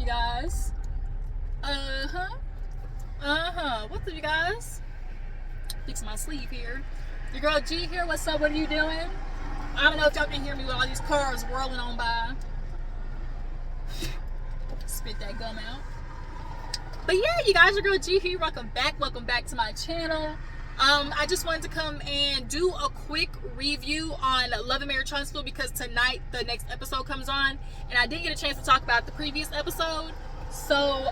you guys? What's up, you guys? Fix my sleeve here. Your girl G here. What's up? What are you doing? I don't know if y'all can hear me with all these cars whirling on by. Spit that gum out. But yeah, you guys, your girl G here. Welcome back to my channel. I just wanted to come and do a quick review on Love and Marriage Huntsville because tonight the next episode comes on, and I didn't get a chance to talk about the previous episode. So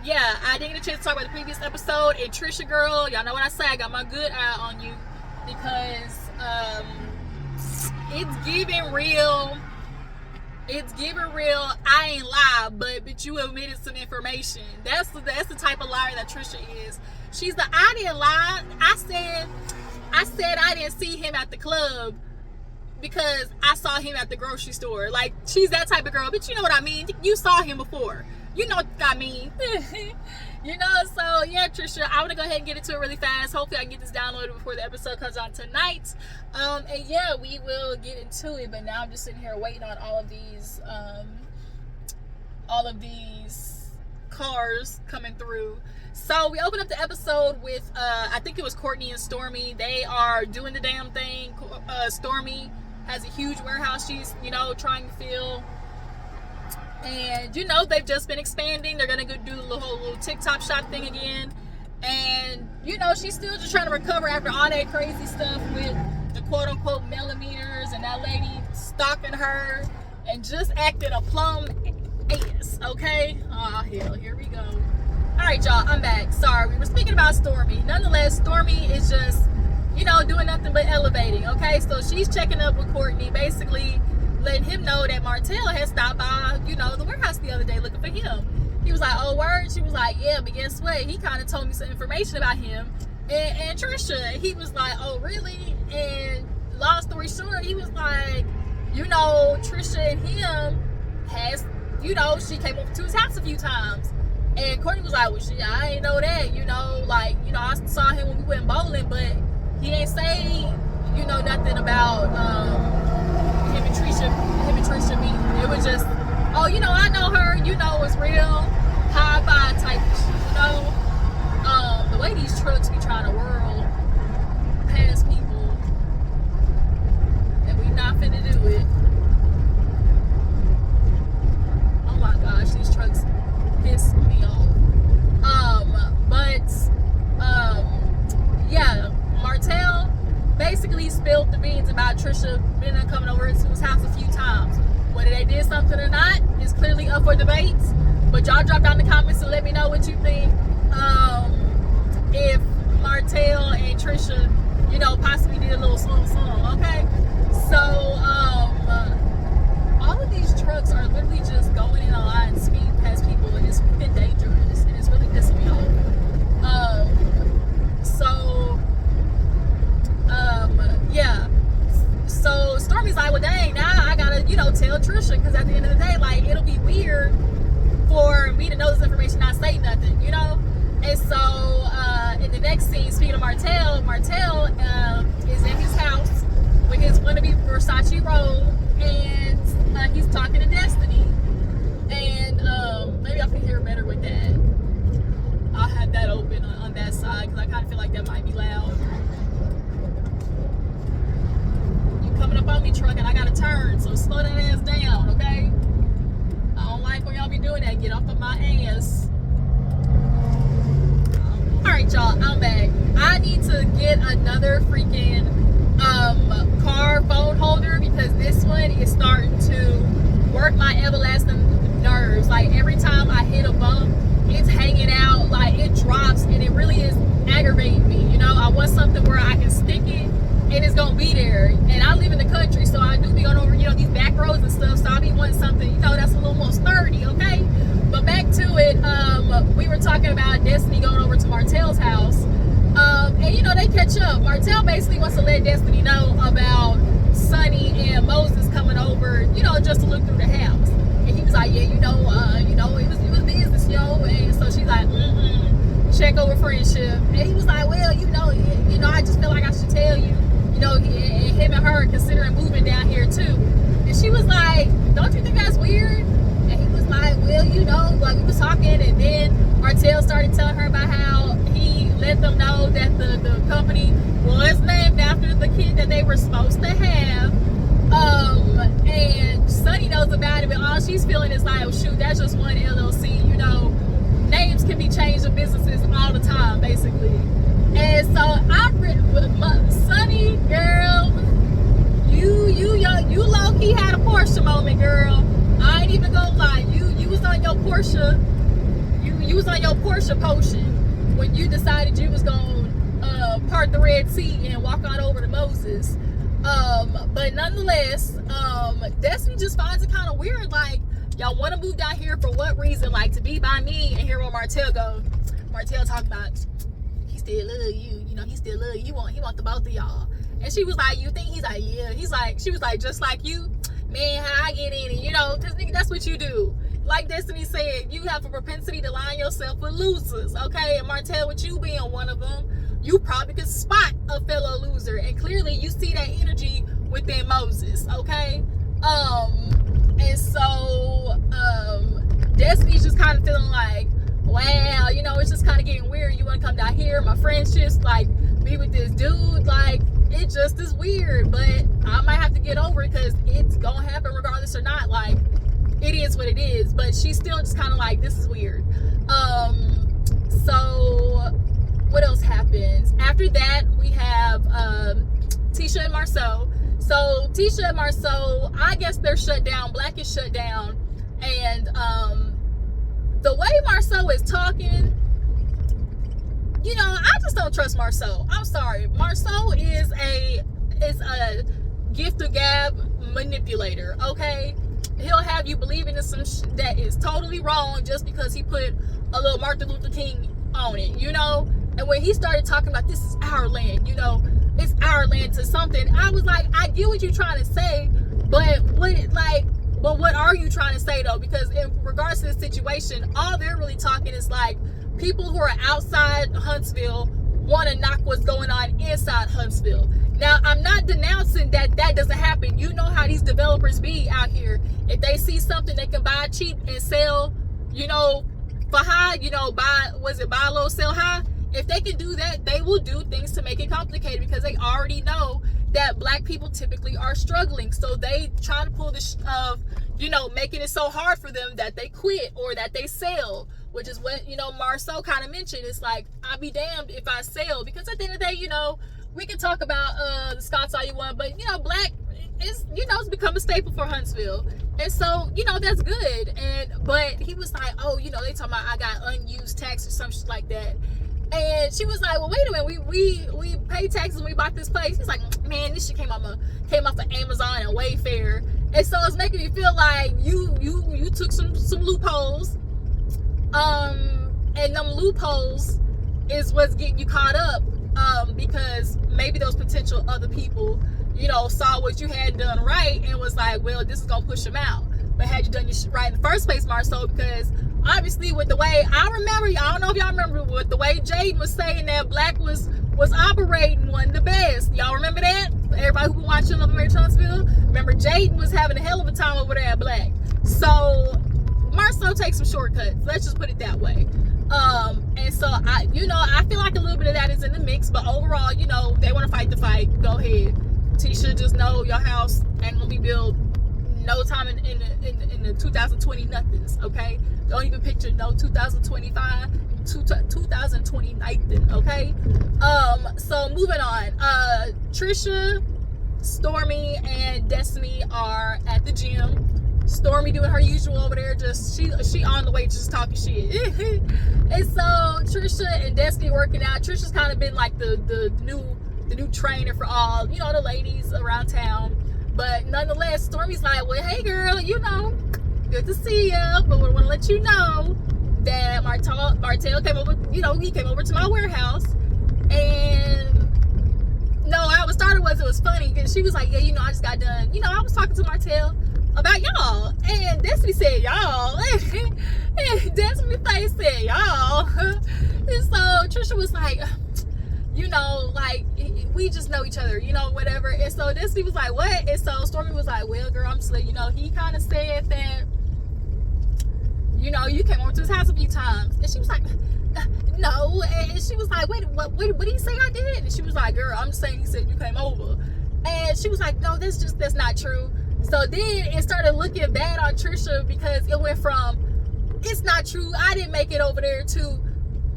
yeah, I didn't get a chance to talk about the previous episode. And Trisha, girl, y'all know what I say. I got my good eye on you because it's giving real. It's giving real. I ain't lie, but you omitted some information. That's the type of liar that Trisha is. She's the I didn't lie. I said I didn't see him at the club because I saw him at the grocery store. Like, she's that type of girl. But you know what I mean. You saw him before. You know what I mean. You know, so yeah, Trisha, I want to go ahead and get into it really fast. Hopefully I can get this downloaded before the episode comes on tonight. And yeah, we will get into it. But now I'm just sitting here waiting on all of these cars coming through. So we open up the episode with I think it was Courtney and Stormy. They are doing the damn thing. Stormy has a huge warehouse she's, trying to fill. And they've just been expanding. They're gonna go do the whole little TikTok shop thing again. And she's still just trying to recover after all that crazy stuff with the quote unquote millimeters and that lady stalking her and just acting a plum ass. Okay? Oh hell, here we go. Alright, y'all, I'm back. Sorry, we were speaking about Stormy. Nonetheless, Stormy is just, doing nothing but elevating. Okay, so she's checking up with Courtney, basically letting him know that Martell had stopped by, the warehouse the other day looking for him. He was like, oh, word? She was like, yeah, but guess what? He kind of told me some information about him and Trisha. He was like, oh, really? And long story short, he was like, Trisha and him has, she came over to his house a few times. And Courtney was like, well, shit, I ain't know that, I saw him when we went bowling, but he ain't say, nothing about, him and Trisha meeting. It was just, oh, I know her, it's real, high five type shit, the way these trucks be trying to whirl past people, and we not finna do it. Oh my gosh, these trucks piss me off. Yeah, Martell basically spilled the beans about Trisha being coming over to his house a few times. Whether they did something or not is clearly up for debate. But y'all drop down in the comments and let me know what you think. If Martell and Trisha, possibly did a little something, okay? So, all of these trucks are literally just going in a line, speed past people, and it's been dangerous, and it's really pissing me off. Yeah. So Stormy's like, well, dang, now I gotta, tell Trisha, because at the end of the day, like, it'll be weird for me to know this information, not say nothing, And so, in the next scene, speaking of Martell is in his house with his wannabe Versace robe, and he's talking to Destiny. And maybe I can hear better with that. I'll have that open on that side, because I kind of feel like that might be loud. Coming up on me, truck, and I gotta turn, so slow that ass down, okay? I don't like when y'all be doing that. Get off of my ass. Alright, y'all, I'm back. I need to get another freaking car phone holder, because this one is starting to work my everlasting nerves. Like, every time I hit a bump, it's hanging out, like, it drops, and it really is aggravating me. I want something where I can stick it and it's gonna be there. And I live in the country, so I do be going over, these back roads and stuff, so I be wanting something, that's a little more sturdy, okay? But back to it, we were talking about Destiny going over to Martell's house, and they catch up. Martell basically wants to let Destiny know about Sunni and Moses coming over, just to look through the house. And he was like, yeah, it was business, and so she's like, check over friendship. And he was like, well, I just feel like I should tell you, him and her considering moving down here too. And she was like, don't you think that's weird? And he was like, well, you know, like we was talking, and then Martell started telling her about how he let them know that the company was named after the kid that they were supposed to have. And Sunni knows about it, but all she's feeling is like, oh shoot, that's just one LLC, you know. Names can be changed in businesses all the time, basically. And so Sunni, girl, you low-key had a Porsche moment, girl. I ain't even gonna lie. You was on your Porsche. You was on your Porsche potion when you decided you was gonna part the Red Sea and walk on over to Moses. But nonetheless, Destiny just finds it kind of weird. Like, y'all want to move down here for what reason? Like, to be by me. And hear what Martell go. Martell talking about, he still love you. You know, he still love you. He want the both of y'all. And she was like, you think? He's like, yeah. She was like, just like you, man, how I get in it, you know, because nigga, that's what you do. Like Destiny said, you have a propensity to line yourself with losers, okay? And Martell, with you being one of them, you probably could spot a fellow loser, and clearly you see that energy within Moses, okay? And so Destiny's just kind of feeling like, wow, you know, it's just kind of getting weird. You want to come down here, my friends just like be with this dude, like it just is weird. But I might have to get over it because it's gonna happen regardless or not. Like, it is what it is. But she's still just kind of like, this is weird. So what else happens after that? We have Tisha and Marsau. So Tisha and Marsau, I guess they're shut down. Blaque is shut down, and the way Marsau is talking, you know, I just don't trust Marsau. I'm sorry. Marsau is a gift of gab manipulator, okay? He'll have you believing in some that is totally wrong just because he put a little Martin Luther King on it, you know? And when he started talking about this is our land, you know, it's our land to something, I was like, I get what you're trying to say, but what are you trying to say though? Because in regards to the situation, all they're really talking is like people who are outside Huntsville want to knock what's going on inside Huntsville. Now, I'm not denouncing that doesn't happen. You know how these developers be out here. If they see something they can buy cheap and sell, you know, for high, you know, buy low, sell high? If they can do that, they will do things to make it complicated because they already know that black people typically are struggling. So they try to pull this of, you know, making it so hard for them that they quit or that they sell, which is what, you know, Marsau kind of mentioned. It's like, I'll be damned if I sell, because at the end of the day, you know, we can talk about the Scots all you want, but, you know, black is, you know, it's become a staple for Huntsville. And so, you know, that's good. But he was like, oh, you know, they talking about I got unused tax or some shit like that. And she was like, well, wait a minute, we paid taxes when we bought this place. He's like, man, this shit came off of Amazon and Wayfair. And so it's making me feel like you took some loopholes. And them loopholes is what's getting you caught up. Because maybe those potential other people, you know, saw what you had done right and was like, well, this is gonna push them out. But had you done your shit right in the first place, Marsau, because obviously with the way I remember, I don't know if y'all remember, with the way Jaden was saying that Blaque was operating one the best. Y'all remember that? Everybody who been watching Love Marriage Huntsville, remember Jaden was having a hell of a time over there at Blaque. So Marsau takes some shortcuts. Let's just put it that way. And so I feel like a little bit of that is in the mix, but overall, you know, they want to fight the fight. Go ahead. Tisha, just know your house ain't gonna be built no time in the 2020 nothings, okay? Don't even picture no 2025, 2020 nothing, okay? So moving on. Trisha, Stormi, and Destiny are at the gym. Stormi doing her usual over there, just she on the way just talking shit. And so Trisha and Destiny working out. Trisha's kind of been like the new trainer for all, you know, the ladies around town. But nonetheless, Stormi's like, well, hey girl, you know, good to see ya, but we want to let you know that Martell came over, you know, he came over to my warehouse. And no, how it started was, it was funny because she was like, yeah, you know, I just got done, you know, I was talking to Martell about y'all, and Destiny said y'all, and Destiny face said y'all. And so Trisha was like, you know, like, we just know each other, you know, whatever. And so Destiny was like, what? And so Stormy was like, well, girl, I'm just letting you know, he kind of said that, you know, you came over to his house a few times. And she was like, no. And she was like, wait, what did he say I did? And she was like, girl, I'm just saying he said you came over. And she was like, no, that's not true. So then it started looking bad on Trisha, because it went from, it's not true, I didn't make it over there, to,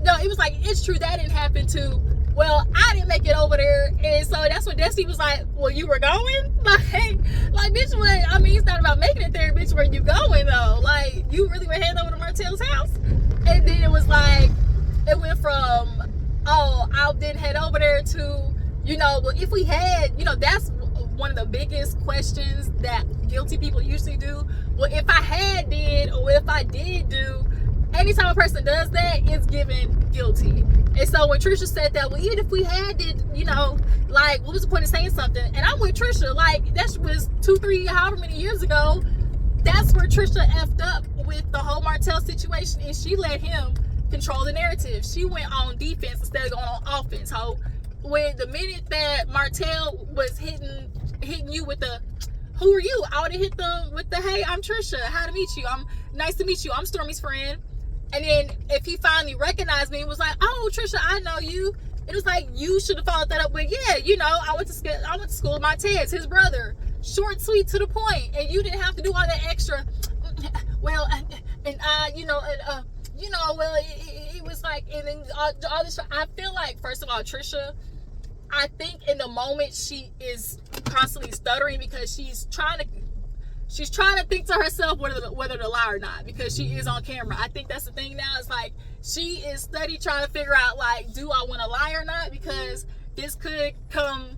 no, it was like, it's true, that didn't happen, to, well, I didn't make it over there. And so that's when Destiny was like, well, you were going? Like, bitch, what? I mean, it's not about making it there, bitch, where you going, though? Like, you really went heading over to Martell's house? And then it was like, it went from, oh, I didn't head over there, to, you know, well, if we had, you know, that's one of the biggest questions that guilty people usually do. Well, if I had did, or if I did do, anytime a person does that, it's given guilty. And so when Trisha said that, well, even if we had did, you know, like, what was the point of saying something? And I'm with Trisha, like, that was 2, 3, however many years ago. That's where Trisha effed up with the whole Martell situation, and she let him control the narrative. She went on defense instead of going on offense. So when the minute that Martell was hitting you with the, who are you? I would have hit them with the, hey, I'm Trisha. How to meet you? I'm nice to meet you. I'm Stormy's friend. And then if he finally recognized me, it was like, oh, Trisha, I know you. It was like, you should have followed that up with, yeah, you know, I went to school with Martell, his brother. Short, sweet, to the point. And you didn't have to do all that extra, well, you know, well, it was like, and then all this. I feel like, first of all, Trisha, I think in the moment she is constantly stuttering because she's trying to think to herself whether to lie or not, because she is on camera. I think that's the thing now. It's like she is steady trying to figure out, like, do I want to lie or not? Because this could come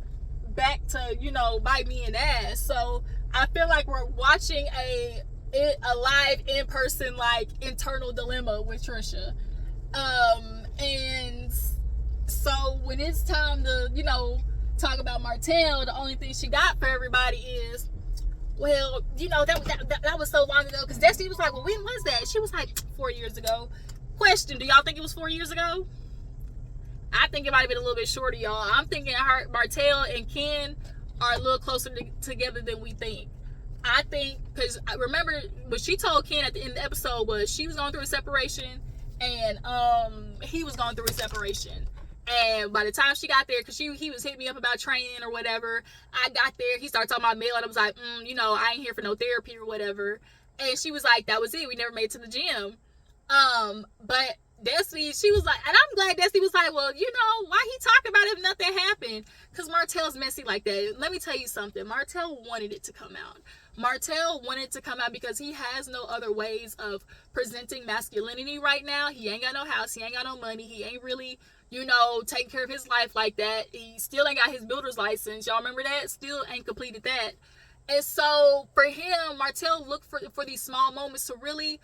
back to, you know, bite me in the ass. So I feel like we're watching a live in-person, like, internal dilemma with Trisha. And so when it's time to, you know, talk about Martell, the only thing she got for everybody is, well, you know, that was so long ago. Because Destiny was like, well, when was that? She was like, 4 years ago. Question, do y'all think it was 4 years ago? I think it might have been a little bit shorter, y'all. I'm thinking Martell and Ken are a little closer together than we think. I think, because I remember what she told Ken at the end of the episode was she was going through a separation, and he was going through a separation. And by the time she got there, because he was hitting me up about training or whatever, I got there, he started talking about mail, and I was like, you know, I ain't here for no therapy or whatever. And she was like, that was it, we never made it to the gym. But Destiny, she was like, and I'm glad Destiny was like, well, you know, why he talking about it if nothing happened? Because Martell's messy like that. Let me tell you something. Martell wanted it to come out. Martell wanted to come out because he has no other ways of presenting masculinity right now. He ain't got no house. He ain't got no money. He ain't really, you know, taking care of his life like that. He still ain't got his builder's license. Y'all remember that? Still ain't completed that. And so for him, Martell looked for these small moments to really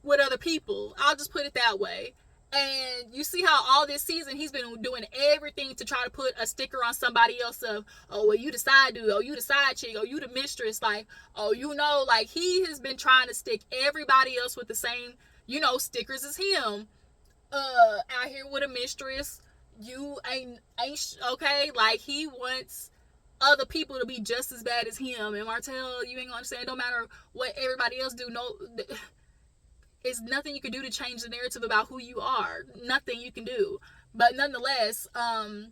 with other people. I'll just put it that way. And you see how all this season he's been doing everything to try to put a sticker on somebody else of, oh, well, you the side dude, oh, you the side chick, oh, you the mistress, like, oh, you know, like, he has been trying to stick everybody else with the same, you know, stickers as him. Out here with a mistress, you ain't okay, like, he wants other people to be just as bad as him. And Martell, you ain't gonna understand, no matter what everybody else do, no, it's nothing you can do to change the narrative about who you are. Nothing you can do. But nonetheless, yeah,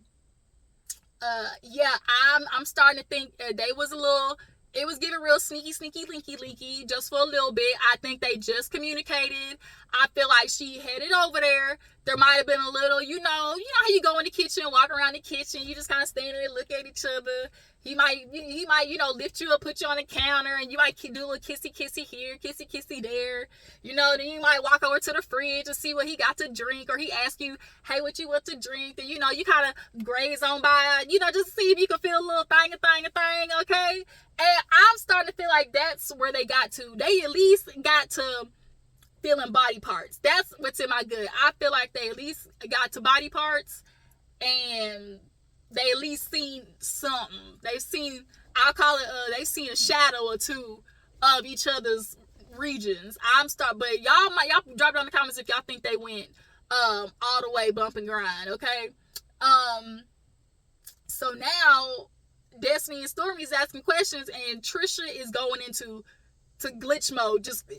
I'm starting to think they was a little, it was giving real sneaky, linky, just for a little bit. I think they just communicated. I feel like she headed over there. There might have been a little, you know how you go in the kitchen, walk around the kitchen, you just kind of stand there and look at each other. He might, you know, lift you up, put you on the counter, and you might do a little kissy here, kissy there. You know, then you might walk over to the fridge and see what he got to drink, or he ask you, hey, what you want to drink? And, you know, you kind of graze on by, you know, just see if you can feel a little thing, okay? And I'm starting to feel like that's where they got to. They at least got to feeling body parts. That's what's in my good. I feel like they at least got to body parts, and they at least seen something. They've seen, I'll call it, they've seen a shadow or two of each other's regions. But y'all drop down in the comments if y'all think they went all the way bump and grind, okay? So now Destiny and Stormy is asking questions, and Trisha is going into glitch mode. Just,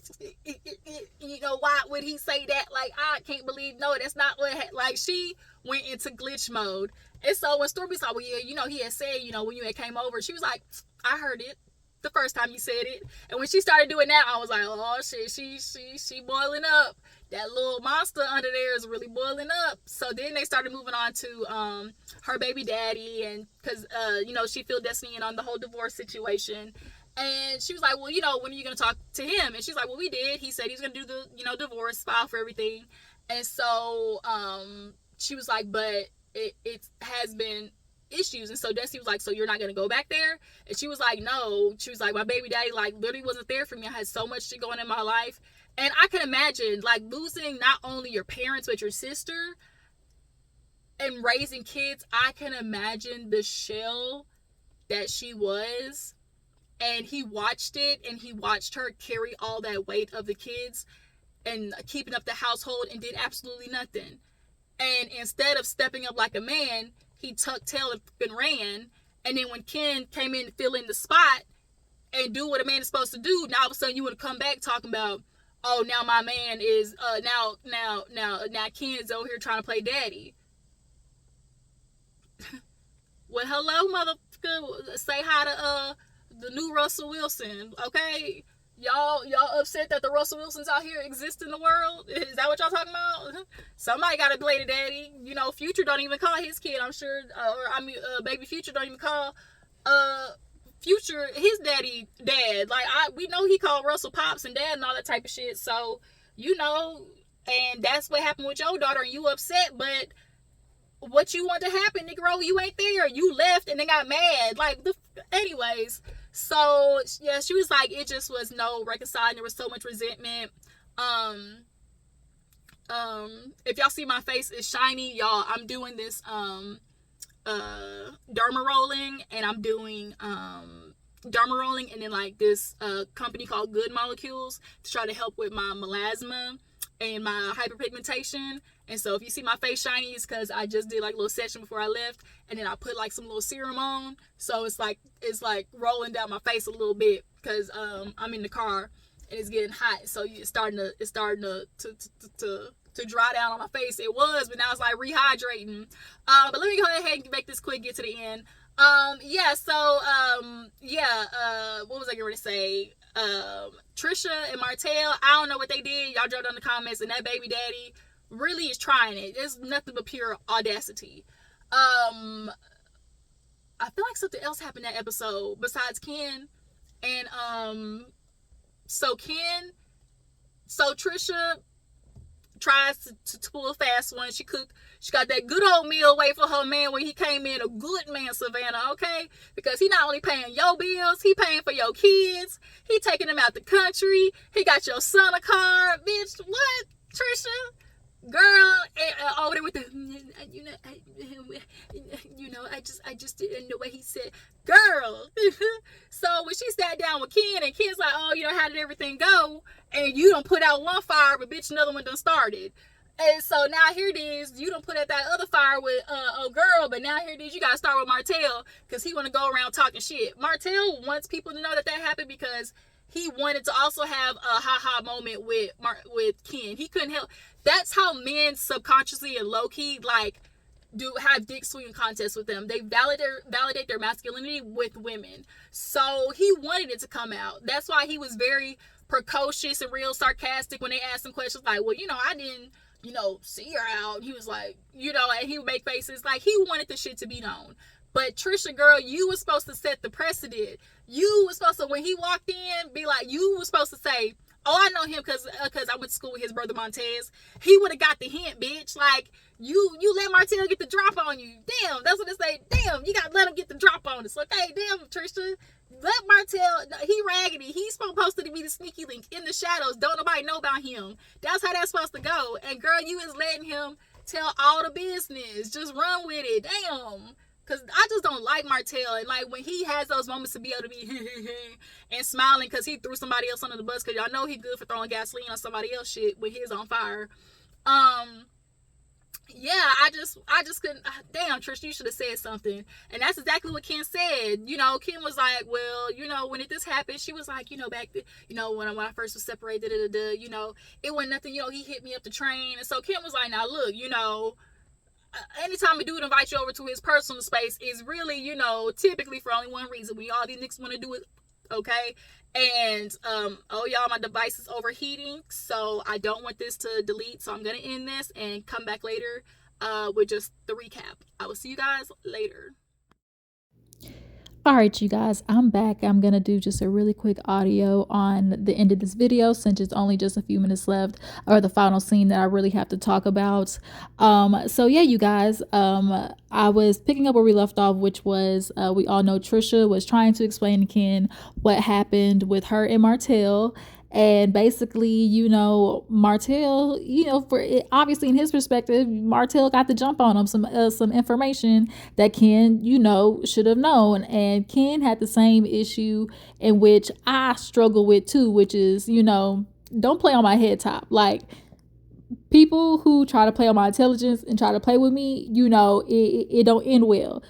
why would he say that? Like, I can't believe, no, that's not what, like, she went into glitch mode. And so when Stormy's like, well, yeah, he had said, when you had came over, she was like, I heard it the first time you said it. And when she started doing that, I was like, oh shit, she boiling up. That little monster under there is really boiling up. So then they started moving on to her baby daddy, and because she filled Destiny in on the whole divorce situation. And she was like, well, when are you going to talk to him? And she's like, well, we did. He said he's going to do the, divorce file for everything. And so she was like, but it has been issues. And so Destiny was like, so you're not going to go back there? And she was like, no. She was like, my baby daddy, like, literally wasn't there for me. I had so much shit going in my life. And I can imagine, like, losing not only your parents, but your sister and raising kids. I can imagine the shell that she was. And he watched it, and he watched her carry all that weight of the kids and keeping up the household and did absolutely nothing. And instead of stepping up like a man, he tucked tail and ran. And then when Ken came in to fill in the spot and do what a man is supposed to do, now all of a sudden you would come back talking about, oh, now my man is, now Ken is over here trying to play daddy. Well, hello, motherfucker. Say hi to, the new Russell Wilson, okay? Y'all upset that the Russell Wilsons out here exist in the world? Is that what y'all talking about? Somebody got to play the daddy. Future don't even call his kid, I'm sure. Baby Future don't even call Future his daddy dad. Like, we know he called Russell pops and dad and all that type of shit. So, and that's what happened with your daughter, and you upset, but what you want to happen, Negro, you ain't there. You left and then got mad. Like, anyways. So, yeah, she was like, it just was no reconciling. There was so much resentment. If y'all see my face is shiny, y'all, I'm doing this, derma rolling, and I'm doing, derma rolling, and then, like, this, company called Good Molecules to try to help with my melasma and my hyperpigmentation. And so if you see my face shiny, it's because I just did like a little session before I left, and then I put like some little serum on, so it's like rolling down my face a little bit because I'm in the car and it's getting hot, so it's starting to dry down on my face. It was, but now it's like rehydrating. But let me go ahead and make this quick, get to the end. What was I going to say? Trisha and Martell, I don't know what they did. Y'all drop down in the comments, and that baby daddy really is trying it. There's nothing but pure audacity. I feel like something else happened that episode besides Ken. And so Trisha tries to pull a fast one. She got that good old meal wait for her man when he came in, a good man, Savannah, okay? Because he not only paying your bills, he paying for your kids. He taking them out the country. He got your son a car. Bitch, what, Trisha? Girl, over there with the, I just didn't know what he said. Girl. So when she sat down with Ken, and Ken's like, oh, how did everything go? And you done put out one fire, but bitch, another one done started. And so now here it is, you done put out that other fire with girl, but now here it is, you gotta start with Martell, because he wanna go around talking shit. Martell wants people to know that happened because he wanted to also have a ha-ha moment with Ken. He couldn't help. That's how men subconsciously and low-key, like, have dick swinging contests with them. They validate their masculinity with women. So he wanted it to come out. That's why he was very precocious and real sarcastic when they asked him questions like, well, I didn't, see her out. And he was like, and he would make faces. Like, he wanted the shit to be known. But Trisha, girl, you were supposed to set the precedent. You were supposed to, when he walked in, be like, you were supposed to say, oh, I know him because I went to school with his brother Montez. He would have got the hint, bitch. Like, you let Martell get the drop on you. Damn, that's what they say. Damn, you got to let him get the drop on us. Okay, damn, Trisha. Let Martell, he raggedy. He's supposed to be the sneaky link in the shadows. Don't nobody know about him. That's how that's supposed to go. And girl, you is letting him tell all the business. Just run with it. Damn. Because I just don't like Martell. And like when he has those moments to be able to be and smiling because he threw somebody else under the bus, because y'all know he good for throwing gasoline on somebody else shit when his on fire. Yeah, I just couldn't. Damn, Trish, you should have said something. And that's exactly what Ken said. Ken was like, well, when did this happen? She was like, back then, when I first was separated, it wasn't nothing. He hit me up the train, and so Ken was like, now look, anytime a dude invites you over to his personal space is really, typically for only one reason. We all these niggas want to do it, okay? And oh y'all, my device is overheating, so I don't want this to delete. So I'm gonna end this and come back later with just the recap. I will see you guys later. All right, you guys, I'm back. I'm going to do just a really quick audio on the end of this video since it's only just a few minutes left, or the final scene that I really have to talk about. So yeah, you guys, I was picking up where we left off, which was we all know Trisha was trying to explain to Ken what happened with her and Martell. And basically, Martell, for it, obviously in his perspective, Martell got the jump on him, some information that Ken, should have known. And Ken had the same issue in which I struggle with too, which is, don't play on my head top. Like, people who try to play on my intelligence and try to play with me, it don't end well.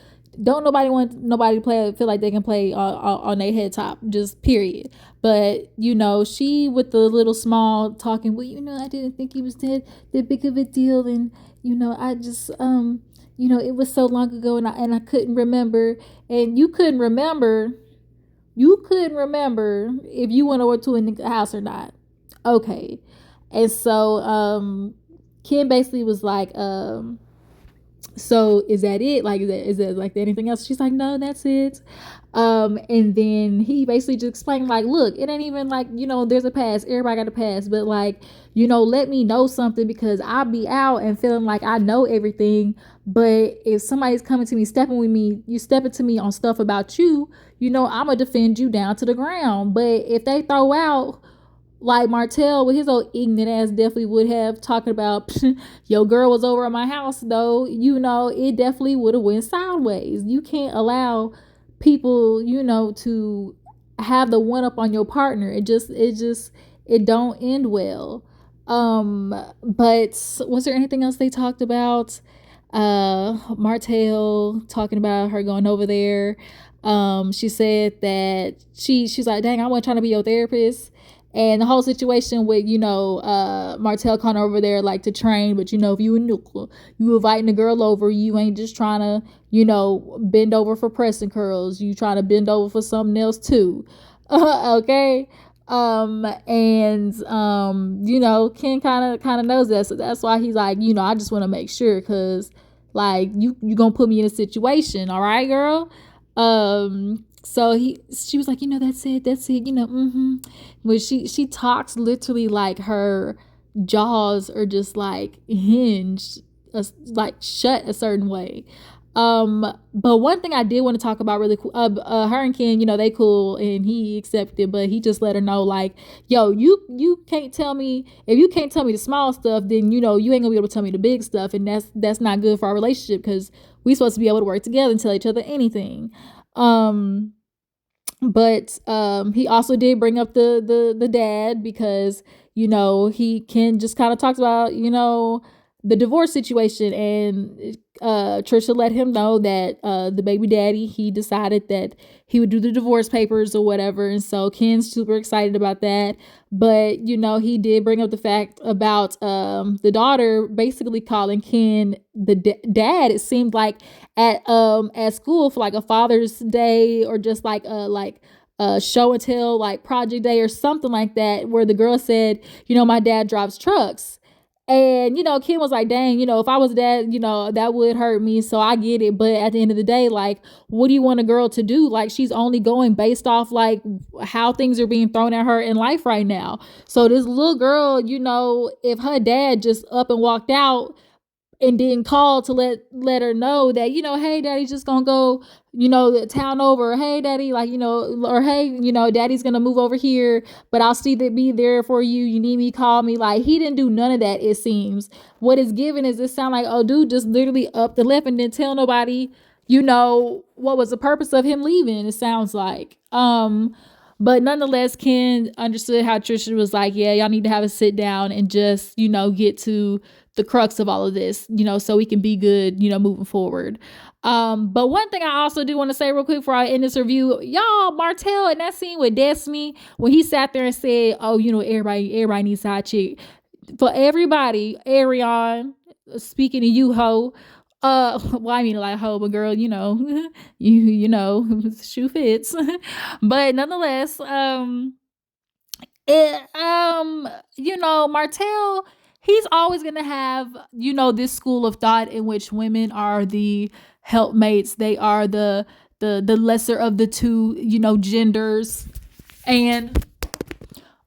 Don't nobody want nobody to feel like they can play on their head top, just period. But she with the little small talking, well, I didn't think he was that big of a deal, and I just it was so long ago, and I couldn't remember, and you couldn't remember if you went over to a house or not. Okay. And so Ken basically was like, so is that it? Like, is that like anything else? She's like, no, that's it. And then he basically just explained, like, look, it ain't even like, there's a pass. Everybody got a pass. But like, let me know something, because I'll be out and feeling like I know everything. But if somebody's coming to me, stepping with me, you stepping to me on stuff about you, I'm gonna defend you down to the ground. But if they throw out, like Martell with his old ignorant ass definitely would have, talking about your girl was over at my house, though, it definitely would have went sideways. You can't allow people, to have the one up on your partner. It don't end well. But was there anything else they talked about? Martell talking about her going over there. She said that she's like, dang, I wasn't trying to be your therapist. And the whole situation with, Martell coming over there like to train, but if you inviting a girl over, you ain't just trying to, bend over for pressing curls. You trying to bend over for something else too. Okay. And Ken kind of knows that, so that's why he's like, I just want to make sure, because like you gonna put me in a situation, all right, girl. So she was like, that's it, When she talks literally like her jaws are just like hinged, like shut a certain way. But one thing I did want to talk about really cool, her and Ken, they cool, and he accepted, but he just let her know, like, yo, you can't tell me, if you can't tell me the small stuff, then you ain't gonna be able to tell me the big stuff, and that's not good for our relationship, because we supposed to be able to work together and tell each other anything. Um, but he also did bring up the dad, because he can just kind of talks about the divorce situation, and Trisha let him know that the baby daddy, he decided that he would do the divorce papers or whatever, and so Ken's super excited about that. But he did bring up the fact about the daughter basically calling Ken the dad. It seemed like at school for like a Father's Day, or just like a show and tell, like project day or something like that, where the girl said, my dad drives trucks. And Ken was like, dang, if I was dad, that would hurt me. So I get it. But at the end of the day, like, what do you want a girl to do? Like, she's only going based off like how things are being thrown at her in life right now. So this little girl, if her dad just up and walked out and didn't call to let her know that, hey, daddy's just gonna go, the town over. Hey, daddy, like, or hey, daddy's gonna move over here, but I'll still be there for you. You need me, call me. Like, he didn't do none of that, it seems. What is given is, it sound like, oh, dude just literally up the left and didn't tell nobody, what was the purpose of him leaving, it sounds like. But nonetheless, Ken understood how Trisha was like, yeah, y'all need to have a sit down and just, get to the crux of all of this, so we can be good, moving forward. But one thing I also do want to say real quick before I end this review, y'all, Martell in that scene with Destiny, when he sat there and said, oh, everybody needs a side chick. For everybody, Arion, speaking to you, ho, well, I mean, like, ho, but girl, shoe fits. But nonetheless, Martell, he's always gonna have, this school of thought in which women are the helpmates. They are the lesser of the two, genders. And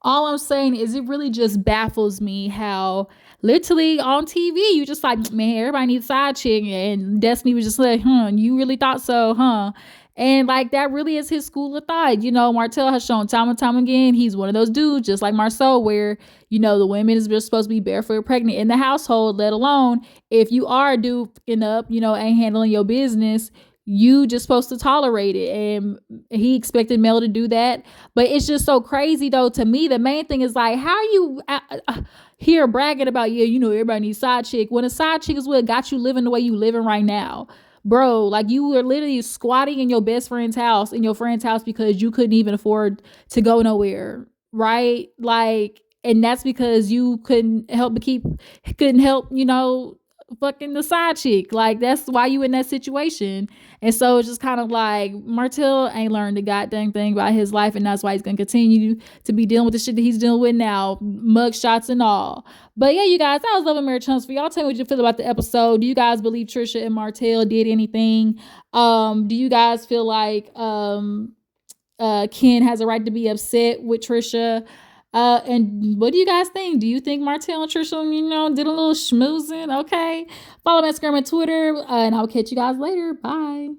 all I'm saying is it really just baffles me how literally on TV you just like, man, everybody needs a side chick, and Destiny was just like, you really thought so, huh? And like that really is his school of thought. Martell has shown time and time again he's one of those dudes just like Marsau, where the women is just supposed to be barefoot pregnant in the household, let alone if you are a dude up, ain't handling your business, you just supposed to tolerate it. And he expected Mel to do that. But it's just so crazy though. To me, the main thing is like, how you here bragging about, everybody needs a side chick, when a side chick is what got you living the way you living right now. Bro, like you were literally squatting in your best friend's house, because you couldn't even afford to go nowhere, right? Like, and that's because you couldn't help, fucking the side chick. Like, that's why you in that situation. And so it's just kind of like Martell ain't learned a goddamn thing about his life, and that's why he's gonna continue to be dealing with the shit that he's dealing with now, mug shots and all. But yeah, you guys, that was Love and Marriage Huntsville. Y'all tell me what you feel about the episode. Do you guys believe Trisha and Martell did anything? Do you guys feel like Ken has a right to be upset with Trisha? And what do you guys think? Do you think Martell and Trisha, did a little schmoozing? Okay. Follow me on Instagram and Twitter, and I'll catch you guys later. Bye.